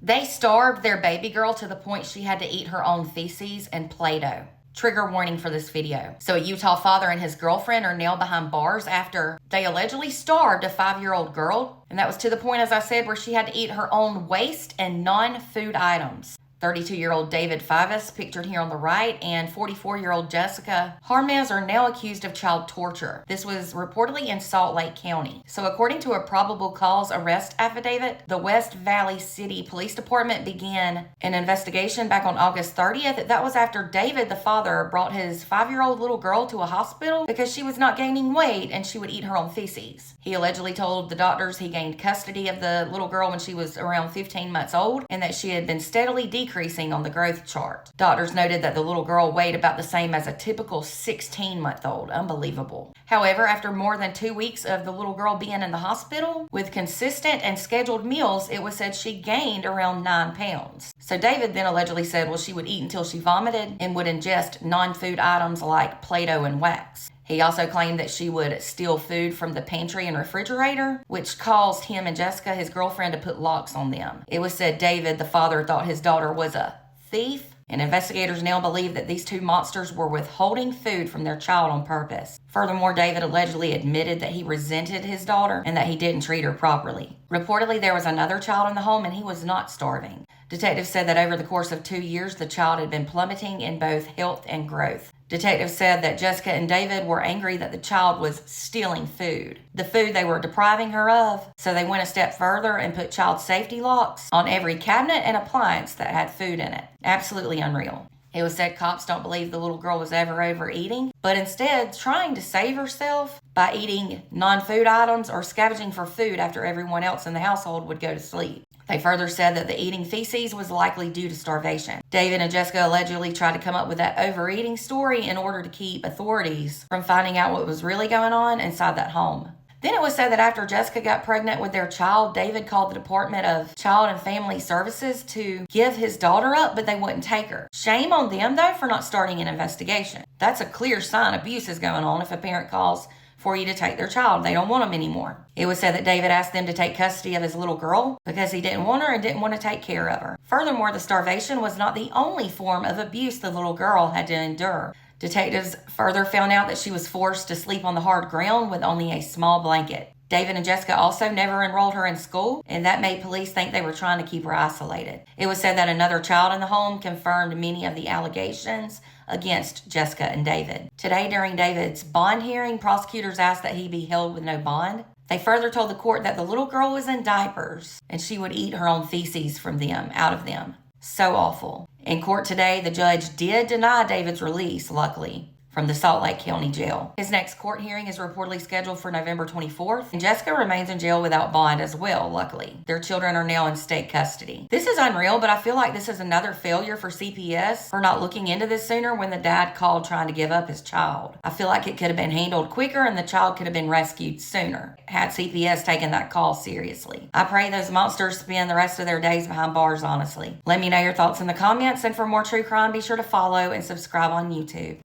They starved their baby girl to the point she had to eat her own feces and Play-Doh. Trigger warning for this video. So a Utah father and his girlfriend are now behind bars after they allegedly starved a 5-year-old girl. And that was to the point, as I said, where she had to eat her own waste and non-food items. 32-year-old David Feces, pictured here on the right, and 44-year-old Jessica Harmez are now accused of child torture. This was reportedly in Salt Lake County. So according to a probable cause arrest affidavit, the West Valley City Police Department began an investigation back on August 30th. That was after David, the father, brought his 5-year-old little girl to a hospital because she was not gaining weight and she would eat her own feces. He allegedly told the doctors he gained custody of the little girl when she was around 15 months old and that she had been steadily decreasing on the growth chart. Doctors noted that the little girl weighed about the same as a typical 16-month-old. Unbelievable. However, after more than 2 weeks of the little girl being in the hospital with consistent and scheduled meals, it was said she gained around 9 pounds. So David then allegedly said, well, she would eat until she vomited and would ingest non-food items like Play-Doh and wax. He also claimed that she would steal food from the pantry and refrigerator, which caused him and Jessica, his girlfriend, to put locks on them. It was said David, the father, thought his daughter was a thief, and investigators now believe that these two monsters were withholding food from their child on purpose. Furthermore, David allegedly admitted that he resented his daughter and that he didn't treat her properly. Reportedly, there was another child in the home and he was not starving. Detectives said that over the course of 2 years, the child had been plummeting in both health and growth. Detectives said that Jessica and David were angry that the child was stealing food, the food they were depriving her of, so they went a step further and put child safety locks on every cabinet and appliance that had food in it. Absolutely unreal. It was said cops don't believe the little girl was ever overeating, but instead trying to save herself by eating non-food items or scavenging for food after everyone else in the household would go to sleep. They further said that the eating feces was likely due to starvation. David and Jessica allegedly tried to come up with that overeating story in order to keep authorities from finding out what was really going on inside that home. Then it was said that after Jessica got pregnant with their child, David called the Department of Child and Family Services to give his daughter up, but they wouldn't take her. Shame on them, though, for not starting an investigation. That's a clear sign abuse is going on if a parent calls for you to take their child. They don't want them anymore. It was said that David asked them to take custody of his little girl because he didn't want her and didn't want to take care of her. Furthermore, the starvation was not the only form of abuse the little girl had to endure. Detectives further found out that she was forced to sleep on the hard ground with only a small blanket. David and Jessica also never enrolled her in school, and that made police think they were trying to keep her isolated. It was said that another child in the home confirmed many of the allegations against Jessica and David. Today, during David's bond hearing, prosecutors asked that he be held with no bond. They further told the court that the little girl was in diapers and she would eat her own feces from them, out of them. So awful. In court today, the judge did deny David's release, luckily, from the Salt Lake County Jail. His next court hearing is reportedly scheduled for November 24th, and Jessica remains in jail without bond as well, luckily. Their children are now in state custody. This is unreal, but I feel like this is another failure for CPS for not looking into this sooner when the dad called trying to give up his child. I feel like it could have been handled quicker and the child could have been rescued sooner had CPS taken that call seriously. I pray those monsters spend the rest of their days behind bars, honestly. Let me know your thoughts in the comments, and for more true crime, be sure to follow and subscribe on YouTube.